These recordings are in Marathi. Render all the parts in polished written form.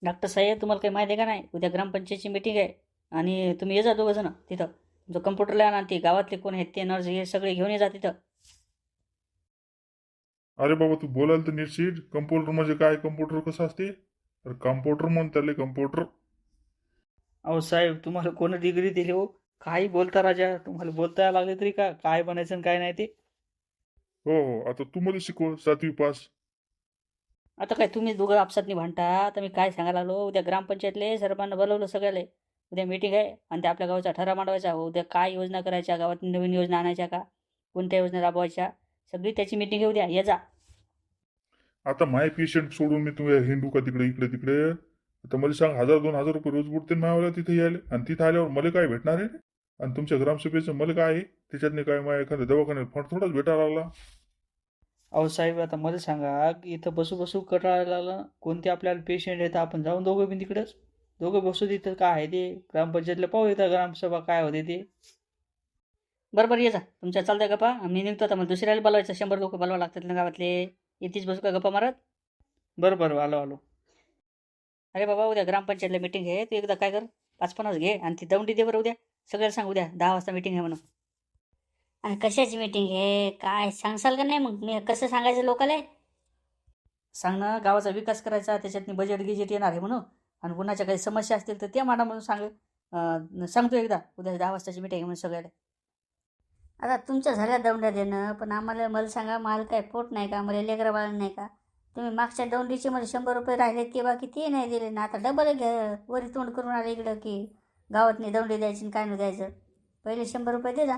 डॉक्टर साहेब तुम्हाला काही माहिती आहे का नाही, उद्या ग्रामपंचायतची मीटिंग आहे आणि तुम्ही ये जा दोघं जण तिथं. जो कम्प्युटरला आणा ते गावातले कोण आहेत ते नर्स हे सगळे घेऊन ये जा तिथं. अरे बाबा, तू बोलाल तर नीट. कम्प्युटर म्हणजे काय? कम्प्युटर कसं असते? अरे कम्प्युटर म्हण त्याले, कम्प्युटर. अहो साहेब, तुम्हाला कोण डिग्री दिली हो? काही बोलता राजा, तुम्हाला बोलता लागले तरी का काय बनायचं आणि काय नाही ते. हो हो, आता तू मला शिकव 7वी पास. आता काय तुम्ही दोघं आपसातनी भांडता. आता मी काय सांगायला लागलो, उद्या ग्रामपंचायतले सरपंच बोलवलं सगळ्याले. उद्या मीटिंग आहे आणि ते आपल्या गावाचा ठराव मांडवायचा. उद्या काय योजना करायच्या, गावात नवीन योजना आणायच्या का, कोणत्या योजना राबवायच्या, सगळी त्याची मीटिंग घेऊ द्या. ये जा. आता माय पेशंट सोडून मी तुम्ही हिंदू का तिकडे इकडे तिकडे? आता मला सांग, 1000-2000 रुपये रोज बुडते मायावाला तिथे यायला, आणि तिथे आल्यावर मला काय भेटणार आहे? आणि तुमच्या ग्रामसभेचं मला काय आहे त्याच्यातने? काय माय एखाद्या दवाखान्यात फंड थोडाच भेटायला लागला. अहो साहेब, आता मला सांगा की इथं बसू बसू कटाळायला लागलं. कोणते आपल्याला पेशंट येतं, आपण जाऊन दोघं बी तिकडंच दोघं बसू तिथं. काय आहे ते ग्रामपंचायतला पाहू येतं, ग्रामसभा काय होते ते. बरोबर ये जा. तुमच्या चालतंय गप्पा. मी निघतो आता. मला दुसऱ्याला बोलवायचं. 100 लोक बोलवा लागतात ना गावातले. येतीच बसू का गप्पा मारत? बरं बरं, आलो आलो. अरे बाबा, उद्या ग्रामपंचायतला मीटिंग आहे. तू एकदा काय कर, 5-50 घे आणि ती दौंडी दे बरं उद्या. सगळ्याला सांग उद्या 10 वाजता मीटिंग आहे म्हणून. आणि कशाची मीटिंग आहे काय सांगसाल का नाही? मग मी कसं सांगायचं लोकाला? सांग ना, गावाचा विकास करायचा, त्याच्यातनी बजेट गिजेट येणार आहे म्हणून. आणि कुणाच्या काही समस्या असतील तर त्या मांडा म्हणून सांग. सांगतो एकदा उद्या 10 वाजताची मीटिंग आहे म्हणून सगळ्याला. आता तुमच्या झाल्या दौंड्या देणं, पण आम्हाला मला सांगा, माल काय पोट नाही का? मला लेकरं बाळ नाही का? तुम्ही मागच्या दौंडीचे मला 100 रुपये राहिले ते बाकी ते नाही दिले ना. आता डबल घ्या, वरी तोंड करून आले इकडं की गावात नाही दौंडी द्यायची आणि काय नाही द्यायचं. पहिले 100 रुपये दे जा.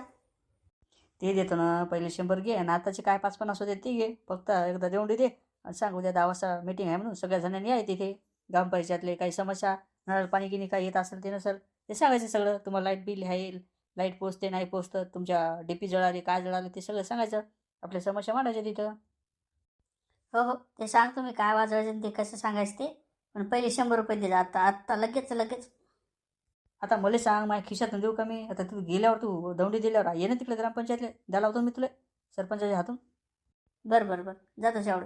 ते देतो ना, पहिले 100 घे आणि आताचे काय 5-50 होते ते घे. फक्त एकदा देऊन दे आणि सांग उद्या 10 वाजता मीटिंग आहे म्हणून सगळ्या जणांनी आहे तिथे. ग्रामपंचायतले काही समस्या, नळ पाणी गिनी काय येत असेल ते नसेल ते सांगायचं सगळं. तुम्हाला लाईट बिल आहे, लाईट पोचते नाही पोचतं, तुमच्या डीपी जळाले काय जळाले ते सगळं सांगायचं. आपल्या समस्या मांडायच्या तिथं. हो हो, ते सांगतो मी काय वाजवायचं आणि ते कसं सांगायचं ते. पण पहिले 100 रुपये दे जा. आत्ता आत्ता लगेच लगेच. आता मला सांग, माझ्या खिशातून देऊ का मी? आता तू गेल्यावर, तू दौंडी दिल्यावर ये ना तिकडे ग्रामपंचायतले, द्यायला होतो मी तुला सरपंचाच्या हातून. बरं बरं बरं, जातो शेवट.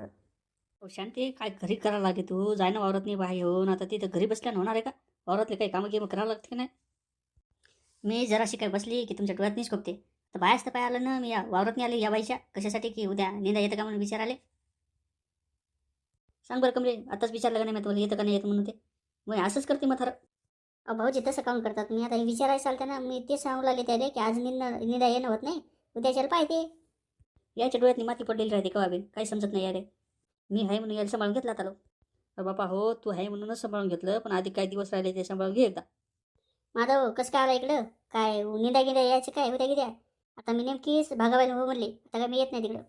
हो शांती, काय घरी करायला लागते तू? जाय ना वावरात नाही बाहेर येऊन. आता तिथं घरी बसल्यानं होणार आहे का? वावरातले काही कामं गिमं करावं लागते की नाही? मी जराशी काय बसली की तुमच्या डोळ्यात निष्कोपते. तर बायच तर पाय आलं ना, मी या वावरात नाही आले या बाईच्या कशासाठी की उद्या निंदा येतं का म्हणून विचाराले. सांग बरं कमले, आताच विचारलं का नाही मी तुम्हाला येतं का नाही येतं म्हणून ते. मग असंच करते मग खरं. भाऊजी तसं काम करतात. मी आता हे विचारायला चालतं ना, मी ते सांगू लागले त्याला की आज निंदा येणं होत नाही, उद्याच्याला पाहिजे. याच्या डोळ्यातनी माती पडलेली राहते का बी? काही समजत नाही यारे. मी आहे म्हणून याला सांभाळून घेतला आता. अरे बापा हो, तू आहे म्हणूनच सांभाळून घेतलं, पण आधी काही दिवस राहिले ते सांभाळून घे एकदा. माधव कसं काय आला इकडं? काय निंदा गिंदा यायचं काय उद्या गिद्या? आता मी नेमकीच भागाबाईला हो म्हणले, आता काय मी येत नाही तिकडं.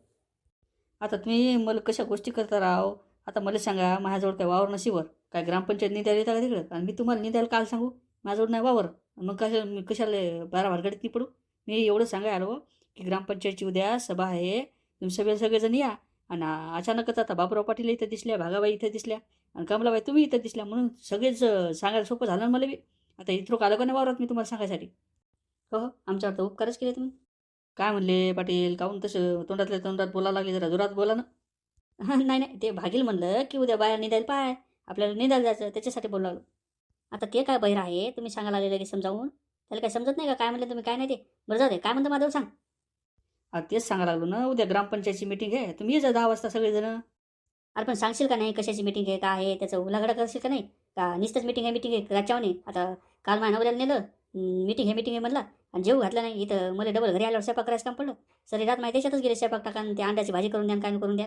आता तुम्ही मला कशा गोष्टी करता राव? आता मला सांगा, माझ्याजवळ काय वावर नशीवर काय ग्रामपंचायत निंदायला येतं का तिकडं? आणि मी तुम्हाला निंदायला काल सांगू? माझ्याजवळ नाही वावर. मग मी कशाला बारा भानगडीत नाही पडू? मी एवढं सांगाय आलो की ग्रामपंचायतची उद्या सभा आहे, तुम्ही सगळेजण या. आणि अचानकच आता बाबुराव पाटील इथं दिसल्या, भागाबाई इथं दिसल्या आणि कमलाबाई तुम्ही इथं दिसल्या, म्हणून सगळेच सांगायला सोपं झालं ना मला बी. आता इथं आलं का नाही वावरात मी तुम्हाला सांगायसाठी? हो हो, आमच्यावर तर उपकारच केले तुम्ही. काय म्हणले पाटील? काहून तसं तोंडातल्या तोंडात बोलायला लागले? जरा जोरात बोला ना. नाही नाही, ते भागील म्हणलं की उद्या बाया निंदायला पाय, आपल्याला निंदायला जायचं त्याच्यासाठी बोलू लागलो. आता ते काय बहिर आहे, तुम्ही सांगायला लागले की समजावून. त्याला काय समजत नाही का काय म्हणलं तुम्ही काय नाही ते? बरं जाऊ दे, काय म्हणतं माधव सांग. तेच सांगायला लागलो ना, उद्या ग्रामपंचायतची मीटिंग आहे, तुम्ही ये जा 10 वाजता सगळेजण. अरे पण सांगशील का नाही कशाची मीटिंग आहे काय आहे त्याचं उलागडा करशील का नाही? का नुसतंच मीटिंग आहे राजावणे? आता काल माझ्या नवऱ्याला नेलं, मीटिंग आहे म्हणला, आणि जेव घातला नाही. इथं मला डबल घरी आल्यावर स्वयंपाक करायचं काम पडलं. सर रात माहिती त्याच्यातच गेले स्वयंपाक टाका, ते अंड्याची भाजी करून द्या काय करून द्या.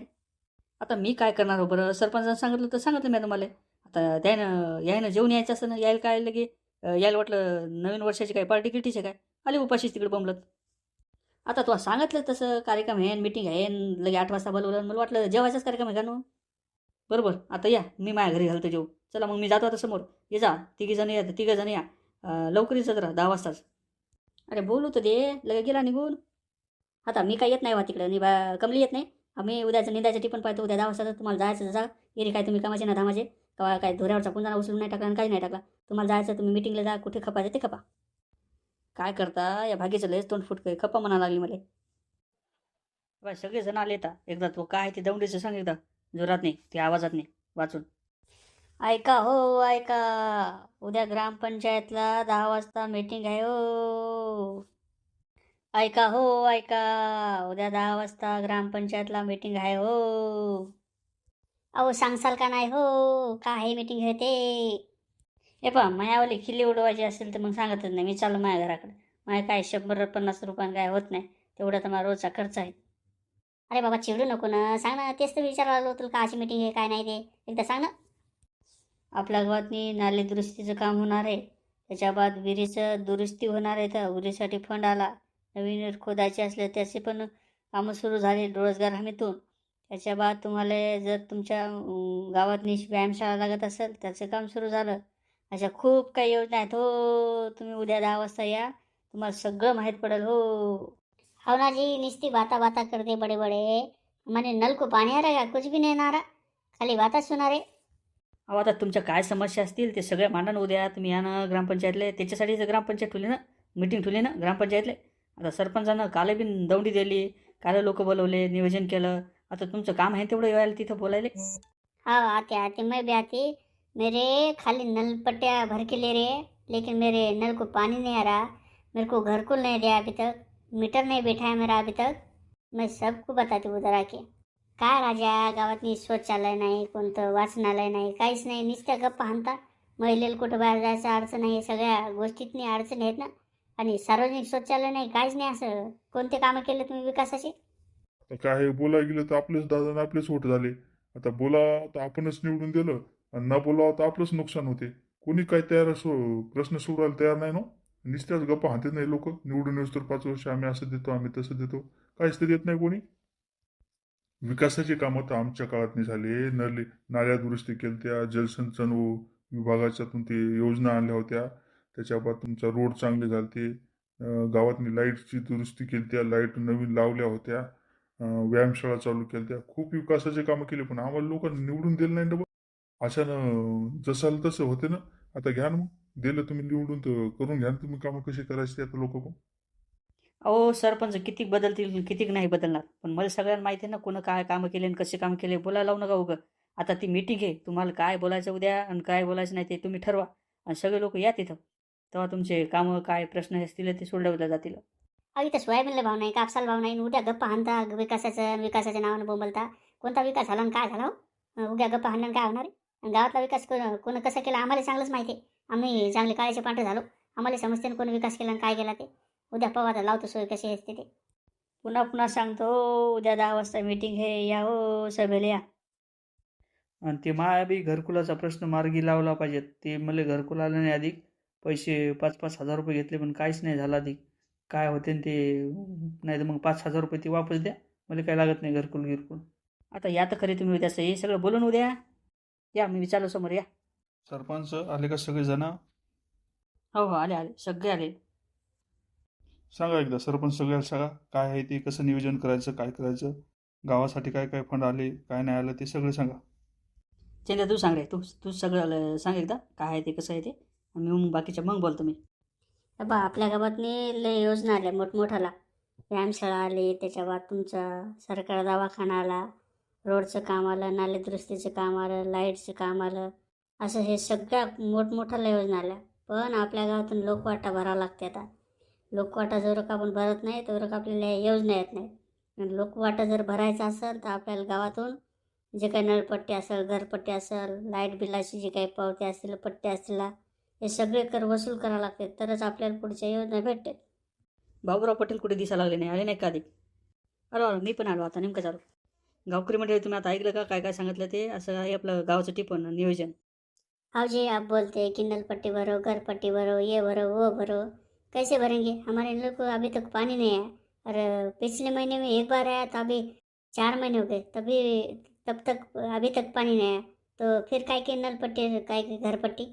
आता मी काय करणार हो बरं? सरपंचानं सांगितलं तर सांगितलं मी तुम्हाला. आता त्यानं यायनं जेवून यायचं असतं ना, यायला काय लगे यायला वाटलं नवीन वर्षाची काय पार्टी किटीचे काय, आले उपाशीच तिकडे बमलत. आता तुला सांगितलं तसं कार्यक्रम आहे, मीटिंग आहे, लगे 8 वाजता बोलवलं, मला वाटलं जेवायचाच कार्यक्रम आहे का नो. बरोबर, आता या, मी माझ्या घरी घालतो जेव. चला मग मी जातो आता समोर. ये जा, तिघीजण या, 3 जण या. लवकर येतं जरा 10 वाजताच. अरे बोलू तर दे, लगे गेला निघून. आता मी काय येत नाही वा तिकडं, नि बा कमली येत नाही. आम्ही उद्याचं निंदायचं टिपण पाहतो. उद्या 10 वाजता तुम्हाला जायचं जा. येरी काय तुम्ही कामाचे ना धामाचे का काय धोऱ्यावरचा पुंजाना उचलून नाही टाकला आणि काही नाही टाकला. तुम्हाला जायचं, तुम्ही मिटिंगला जा, कुठे खपायचं ते खपा. काय करता या भागीचं लयच तोंड फुटकं खप्पा म्हणा लागली मला. बाय सगळेजण आले आता एकदा. तो काय ते दौंडीचं सांग एकदा, जोरात नाही ते आवाजात नाही वाचून. ऐका हो ऐका, उद्या ग्रामपंचायतला 10 वाजता मीटिंग आहे हो. ऐका हो ऐका, उद्या 10 वाजता ग्रामपंचायतला मीटिंग आहे हो. अहो सांगसाल का नाही हो, का आहे मीटिंग आहे ते. हे पहा, मायावाली खिल्ली उडवायची असेल तर मग सांगतच नाही, मी चालू माझ्या घराकडे. माझ्या काय 150 रुपयानं काय होत नाही, तेवढा तर माझा रोजचा खर्च आहे. अरे बाबा चिडू नको ना, सांग ना, तेच तर विचारायला आलो तुला, काची मीटिंग आहे काय नाही ते एकदा सांग ना. आपल्या गावातनी नाले दुरुस्तीचं काम होणार आहे, त्याच्या बाद विहिरीचं दुरुस्ती होणार आहे, तर विहिरीसाठी फंड आला. नवीन विहीर खोदायचे असले त्याचे पण कामं सुरू झाले रोजगार हमीतून. त्याच्या बाद तुम्हाला जर तुमच्या गावातनी व्यायामशाळा लागत असेल त्याचं काम सुरू झालं. अशा खूप काही योजना आहेत हो. तुम्ही उद्या 10 वाजता या, तुम्हाला सगळं माहीत पडेल हो. हो ना जी, नुसती बाता बाता करते बडे बडे. म्हणे नल को पाणी आ रहा, कुछ भी नाही येणार, खाली बाताच सुना रे. अहो आता तुमच्या काय समस्या असतील ते सगळ्या मांडा ना उद्या. तुम्ही या ना ग्रामपंचायतले, त्याच्यासाठीच ग्रामपंचायत ठेवली ना, मीटिंग ठेवली ना ग्रामपंचायतले. आता सरपंचानं काल बी दौंडी दिली, काल लोक बोलवले, नियोजन केलं. आता तुमचं काम आहे तेवढं यायला तिथं बोलायले. हाँ आते आते मैं भी आती, मेरे खाली नल पट्टिया भर के ले रहे हैं, लेकिन मेरे नल को पानी नहीं आ रहा, मेरे को घर को नहीं दिया अभी तक, मीटर नहीं बैठा है मेरा अभी तक. मैं सबको बताती उधर आके. काय राजा, गावातनी शौचालय नाही, कोणतं वाचनालय नाही, काहीच नाही, नुसत्या गप्पा हाणता. महिलेला कुठं बाहेर जायचं अडचण आहे, सगळ्या गोष्टीतनी अडचण आहेत ना. आणि सार्वजनिक शौचालय नाही, काहीच नाही. असं कोणते कामं केले तुम्ही विकासाचे? तर काय बोलायला गेलं तर आपलेच दादा आणि आपलेच वोट झाले. आता बोला तर आपणच निवडून दिलं, आणि न बोलावं तर आपलंच नुकसान होते. कोणी काय तयार प्रश्न सोडवायला तयार नाही ना. नुसत्याच गप्पा हाणतात नाही लोक. निवडून येऊस तर 5 वर्ष आम्ही असं देतो, आम्ही तसं देतो, काहीच तर येत नाही कोणी. विकासाची कामं तर आमच्या काळात नाही झाले. नाल्या दुरुस्ती केल्या, जलसिंचन विभागाच्यातून ते योजना आणल्या होत्या. त्याच्या बाद तुमचा रोड चांगले झाले. गावातनी लाईटची दुरुस्ती केली, त्या लाईट नवीन लावल्या होत्या. व्यायामशाळा चालू केल्या. खूप विकासाचे कामं केले, पण आम्हाला लोकांनी निवडून दिलं नाही डबल. अशानं जसाल तसं होते ना. आता घ्या ना मग, दिलं तुम्ही निवडून तर करून घ्या ना तुम्ही कामं कशी करायची आता लोक पण. अहो सरपंच किती बदलतील किती नाही बदलणार, पण मला सगळ्यांना माहिती आहे ना कोण काय कामं केले आणि कसे कामं केले. बोलायला लावू नका उगं. आता ती मीटिंग आहे, तुम्हाला काय बोलायचं उद्या आणि काय बोलायचं नाही ते तुम्ही ठरवा, आणि सगळे लोक या तिथं. तेव्हा तुमचे कामं काय प्रश्न असतील ते सोडवले जातील. अहो इथं सोयाबीनला भाव नाही, कापसाला भाव नाही, उद्या गप्पा हाणता विकासाच्या नावानं बोंबलता. कोणता विकास झाला आणि काय झाला हो? उद्या गप्पा हाणल्यानं काय होणार आहे? आणि गावातला विकास कोण कसं केला आम्हाला चांगलंच माहिती आहे. आम्ही चांगले काळाचे पांढरे झालो, आम्हाला समजते ना कोण विकास केला आणि काय केला ते. उद्या पाहू आता, लावतो सोय कशी असते ते. पुन्हा पुन्हा सांगतो हो, उद्या 10 वाजता मीटिंग आहे, या हो सभेला या. आणि ते माया बी घरकुलाचा प्रश्न मार्गी लावला पाहिजेत. ते मला घरकुल आलं नाही अधिक, पैसे 5,000-5,000 रुपये घेतले पण काहीच नाही झालं अधिक. काय होते न ते, नाही तर मग 5,000 रुपये ती वापस द्या, मला काय लागत नाही घरकुल गिरकुल. आता या तर खरी तुम्ही उद्याचं हे सगळं बोलून उद्या या, मी विचारलो समोर या. सरपंच आले का सगळे जण? हो हो आले आले सगळे आले. सांगा एकदा सरपंच सगळ्याला सांगा, काय आहे ते, कसं नियोजन करायचं, काय करायचं, गावासाठी काय काय फंड आले, काय नाही आलं ते सगळं सांगा. चंद्या तू सांग रे, तू सगळं सांग एकदा काय आहे ते कसं आहे ते, आणि मग बाकीच्या मग बोलतो मी. बा आपल्या गावातनी लय योजना आल्या मोठमोठाला. व्यायामशाळा आली, त्याच्या बाद तुमचा सरकार दवाखाना आला, रोडचं काम आलं, नाले दुरुस्तीचं काम आलं, लाईटचं काम आलं. असं हे सगळ्या मोठमोठ्या योजना आल्या. पण आपल्या गावातून लोकवाटा भरावा लागते. आता लोकवाटा जर का आपण भरत नाही तर आपल्याला योजना येत नाही. आणि लोकवाटा जर भरायचा असेल तर आपल्याला गावातून जे काही नळपट्टी असेल, घरपट्टी असेल, लाईट बिलाची जी काही पावती असतील, पट्टे असतील, हे सगळे कर वसूल करावं लागते, तरच आपल्याला पुढच्या योजना भेटते. बाबूराव पटेल कुठे दिसायला लागले नाही, आले नाही का अधिक? आलो मी पण आलो आता नेमकं चालू. गावकरी मंडळी तुम्ही आता ऐकलं का काय काय सांगितलं ते? असं आहे आपलं गावाचं टिपण नियोजन. हाँ जी, आप बोलते हैं कि नल पट्टी भरो, घर पट्टी भरो, ये भरो वो भरो. कैसे भरेंगे? हमारे नल को अभी तक पानी नहीं आया, और पिछले महीने में एक बार आया, तो अभी 4 महीने हो गए, तब तक अभी तक पानी नहीं आया. तो फिर काय के नल पट्टी, काय के घर पट्टी?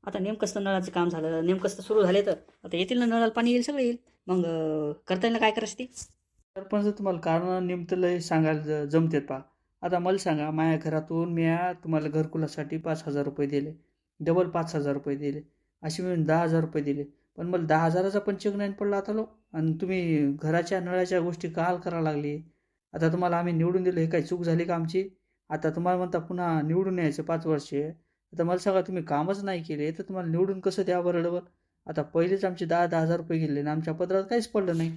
आता नेमकंच तर नळाचं काम झालं, नेमकंच तर सुरू झाले, तर आता येतील ना नळाला पाणी येईल, सगळं येईल. मग करता येईल ना काय करायचं ती? सरपंच तुम्हाला कारण नेमतं सांगायला जमतेत पा. आता मला सांगा, माझ्या घरातून मी तुम्हाला घरकुलासाठी 5,000 रुपये दिले, डबल 5,000 रुपये दिले, असे मिळून 10,000 रुपये दिले. पण मला 10,000चा पण चेक नाही पडला आता लो. आणि तुम्ही घराच्या नळाच्या गोष्टी काल करायला लागली. आता तुम्हाला आम्ही निवडून दिलं, हे काही चूक झाली का आमची? आता तुम्हाला म्हणता पुन्हा निवडून यायचं 5 वर्षे, आता मला सांगा, तुम्ही कामच नाही केले तर तुम्हाला निवडून कसं द्या बरं डबल? आता पहिलेच आमचे 10,000 रुपये गेले आणि आमच्या पदरात काहीच पडलं नाही.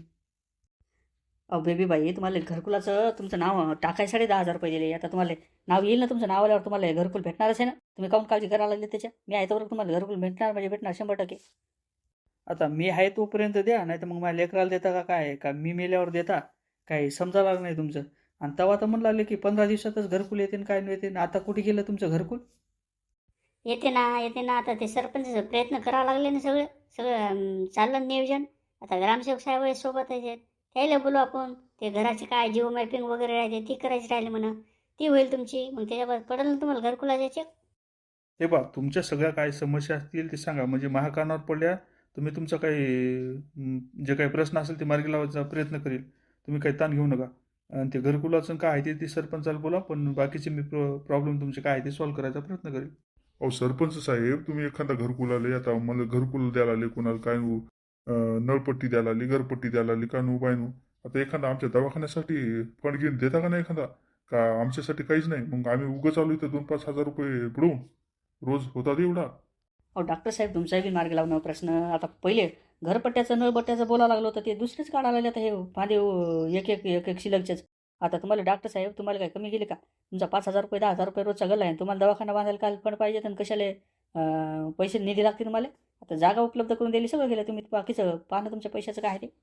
अहो बेबी बाई, तुम्हाला घरकुलाचं तुमचं नाव टाकायसाठी 10,000 रुपये दिले. आता तुम्हाला नाव येईल ना तुमचं, नाव आल्यावर तुम्हाला घरकुल भेटणारच आहे ना. तुम्ही काहून काळजी करायला लागले त्याच्या? मी आहे तोवर तुम्हाला घरकुल भेटणार म्हणजे भेटणार 100%. आता मी आहे तोपर्यंत द्या, नाही तर मग माझ्या लेकराला देता का काय? का मी मेल्यावर देता? काही समजा लागलं नाही तुमचं. आणि तेव्हा तर म्हणू लागले की 15 दिवसातच घरकुल येते काय नाही येते. आता कुठे गेलं तुमचं घरकुल? येते ना येते ना, आता ते सरपंचाचा प्रयत्न करावं लागले ना, सगळं सगळं चाललं ना नियोजन. आता ग्रामसेवक साहेब सोबत आहे, त्याला बोलू आपण. ते घराची काय जिओ मॅपिंग वगैरे राहते ती करायची राहिली म्हणा, ती होईल तुमची. मग त्याच्यावर पडेल ना तुम्हाला घरकुलाचे चेक. हे बा, तुमच्या सगळ्या काय समस्या असतील ते सांगा, म्हणजे महाकानावर पडल्या तुम्ही तुमचा काही जे काही प्रश्न असेल ते मार्गी लावायचा प्रयत्न करील. तुम्ही काही ताण घेऊ नका. आणि ते घरकुलाचं काय आहे ते सरपंचाला बोला, पण बाकीचे मी प्रॉब्लेम तुमचे काय आहे ते सॉल्व्ह करायचा प्रयत्न करेल. अहो सरपंच साहेब, तुम्ही एखादा घरकुल आले, आता मला घरकुल द्यायला आले, कोणाला काय नळपट्टी द्यायला आली, घरपट्टी द्यायला आली, का नु बाय नु. आता एखादा आमच्या दवाखान्यासाठी फंड घेऊन देता का नाही एखादा? का आमच्यासाठी काहीच नाही? मग आम्ही उगाच आलो इथं 2-5 हजार रुपये बुडवून रोज होतात एवढा? अहो डॉक्टर साहेब, तुमचाही बी मार्ग लावणार प्रश्न. आता पहिले घरपट्ट्याचं नळपट्ट्याचं बोलावं लागलं होतं, ते दुसरेच काढायला लागले. आता हे फांदे एक एक एक एक शिल्लकचेच. आता तुम्हाला डॉक्टर साहेब, तुम्हाला काय कमी गेले का? तुमचा 5,000 रुपये 10,000 रुपये रोजचा गल्ला आहे. तुम्हाला दवाखाना बांधायला काय फंड पाहिजे आणि कशाला पैसे निधी लागते तुम्हाला? आता जागा उपलब्ध करून दिली, सगळं केलं तुम्ही. बाकीचं पाहणं तुमच्या पैशाचं काय आहे ते.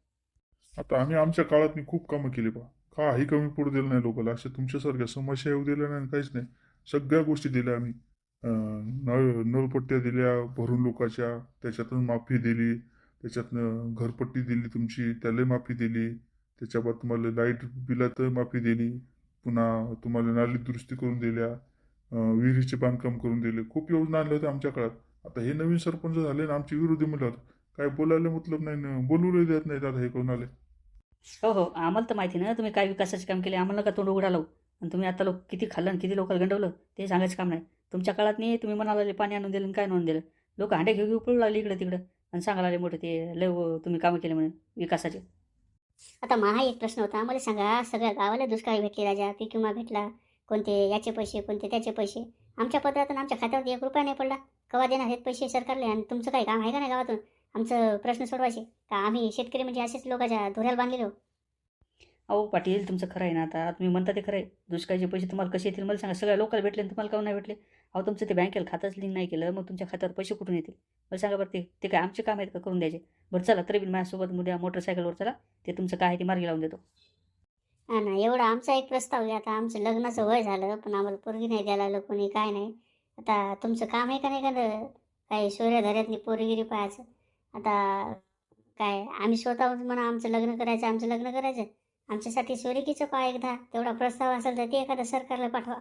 आता आम्ही आमच्या काळात खूप कामं केली बा. काही कमी पडू दिलं नाही लोकांना. अशा तुमच्यासारख्या समस्या येऊ दिल्या नाही, काहीच नाही. सगळ्या गोष्टी दिल्या आम्ही. नळपट्ट्या दिल्या भरून लोकांच्या, त्याच्यातून माफी दिली. त्याच्यातनं घरपट्टी दिली तुमची, त्याला माफी दिली. त्याच्यावर तुम्हाला लाईट बिलात माफी दिली. पुन्हा तुम्हाला नाली दुरुस्ती करून दिल्या. विहिरीचे बांधकाम करून दिले. खूप योजना आणल्या होत्या आमच्या काळात. आता हे नवीन सरपंच झाले ना आमची विरोधी म्हणल्यावर काय बोलायला मतलब नाही ना, बोलूही देत नाहीत आता हे कोणाला. हो हो, आम्हाला तर माहिती ना तुम्ही काय विकासाचे काम केले. आम्हाला का तोंड उघडा लावू? आणि तुम्ही आता लोक किती खाल्लं आणि किती लोकांना गंडवलं ते सांगायचं काम नाही. तुमच्या काळात नाही, तुम्ही म्हणाला पाणी आणून दिलं आणि काय आणून दिलं. लोक हांडे घेऊ घेऊ पळू लागले इकडं तिकडं आणि सांगायला लागले मोठे ते लय तुम्ही कामं केले म्हणून विकासाचे. आता माझा एक प्रश्न होता, मला सांगा, सगळ्या गावाला दुष्काळी भेटली राजा, पीक विमा भेटला, कोणते याचे पैसे कोणते त्याचे पैसे. आमच्या पत्रात आणि आमच्या खात्यावर 1 रुपया नाही पडला. कवा देणार आहेत पैसे सरकारले? आणि तुमचं काही काम आहे का नाही गावातून आमचं प्रश्न सोडवायचे? का आम्ही शेतकरी म्हणजे असेच लोकांच्या धोऱ्याला बांधलेलो? अहो पाटील, तुमचं खरं आहे ना. आता तुम्ही म्हणता ते खरं आहे. दुष्काळीचे पैसे तुम्हाला कसे येतील मला सांगा. सगळ्या लोकांना भेटले आणि तुम्हाला काहून नाही भेटले? अहो तुमचं ते बँकेला खातंच लिंक नाही केलं, मग तुमच्या खात्यावर पैसे कुठून येतील मला सांगा बरं. ते ते काय आमचे काम आहेत का करून द्यायचे? बरं चला, तरी बी माझ्यासोबत उद्या मोटरसायकलवर चला, ते तुमचं काय आहे ते मार्गी लावून देतो. हा ना, एवढा आमचा एक प्रस्ताव आहे. आता आमचं लग्नाचं वय झालं, पण आम्हाला पोरगी नाही द्यायला लागलं कोणी, काय नाही. आता तुमचं काम आहे का नाही का काही सूर्यधाऱ्यातली पोरगिरी पाहायचं? आता काय आम्ही स्वतःहून म्हणा आमचं लग्न करायचं, आमचं लग्न करायचं. आमच्यासाठी सोयरीकीचं पहा एकदा. तेवढा प्रस्ताव असेल तर ते एखाद्या सरकारला पाठवा.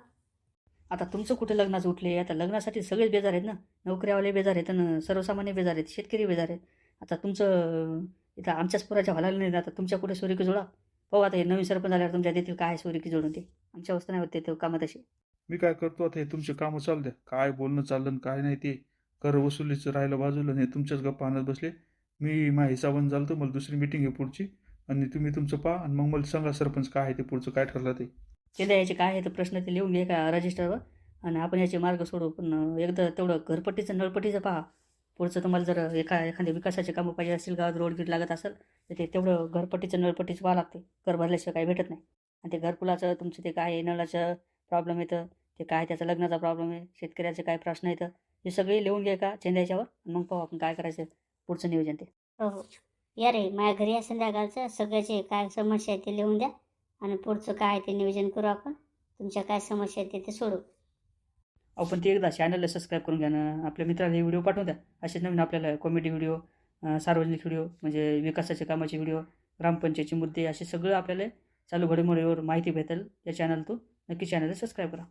आता तुमचं कुठे लग्नाचं उठले? आता लग्नासाठी सगळेच बेजार आहेत ना. नोकऱ्यावाले बेजार आहेत आणि सर्वसामान्य बेजार आहेत, शेतकरी बेजार आहेत. आता तुमचं इथं आमच्याच पोराच्या व्हायला नाही. आता तुमच्या कुठे सोयरीकी जोडा? पाहू आता हे नवीन सरपंच आल्यावर तुमच्या देतील काय सोयरीकी जोडून ते. आमच्या अवस्था नाही होते ते कामं तशी. मी काय करतो आता, हे तुमचे कामं चालू द्या. काय बोलणं चाललं आणि काय नाही ते कर वसुलीचं राहिलं बाजूला, नाही तुमच्याच गप्पा आणत बसले. मी माझ्या हिसाबानं चालतो, मला दुसरी मिटिंग आहे पुढची. आणि तुम्ही तुमचं पहा आणि मग मला सांगा सरपंच काय आहे ते पुढचं काय ठरलं ते. ते द्यायचे काय आहे तर प्रश्न ते लिहून घे का रजिस्टरवर, आणि आपण याचे मार्ग सोडू. पण एकदा तेवढं घरपट्टीचं नळपट्टीचं पहा. पुढचं तुम्हाला जर एखाद्या विकासाचे कामं पाहिजे असतील, गावात रोड गीट लागत असेल तर ते तेवढं घरपट्टीचं नळपट्टीचं पाहा लागते. कर भरल्याशिवाय काही भेटत नाही. आणि ते घरकुलाचं तुमचं ते काय आहे, नळाचं प्रॉब्लेम येतं, ते काय त्याचा लग्नाचा प्रॉब्लेम आहे, शेतकऱ्याचे काय प्रश्न येतं, हे सगळे लिहून घे का चेंद्याच्यावर. मग पाहू आपण काय करायचं पुढचं नियोजन ते. हो हो, या रे माझ्या घरी या संध्याकाळचं. सगळ्याचे काय समस्या आहे ते लिहून द्या आणि पुढचं काय ते नियोजन करू आपण. तुमच्या काय समस्या आहेत ते सोडू. आपण ते एकदा चॅनलला सबस्क्राईब करून घ्या ना. आपल्या मित्राला हे व्हिडिओ पाठवून द्या. असे नवीन आपल्याला कॉमेडी व्हिडिओ, सार्वजनिक व्हिडिओ, म्हणजे विकासाच्या कामाचे व्हिडिओ, ग्रामपंचायतीचे मुद्दे, असे सगळं आपल्याला चालू घडामोडीवर माहिती भेटेल या चॅनलतून. नक्की चॅनलला सबस्क्राईब करा.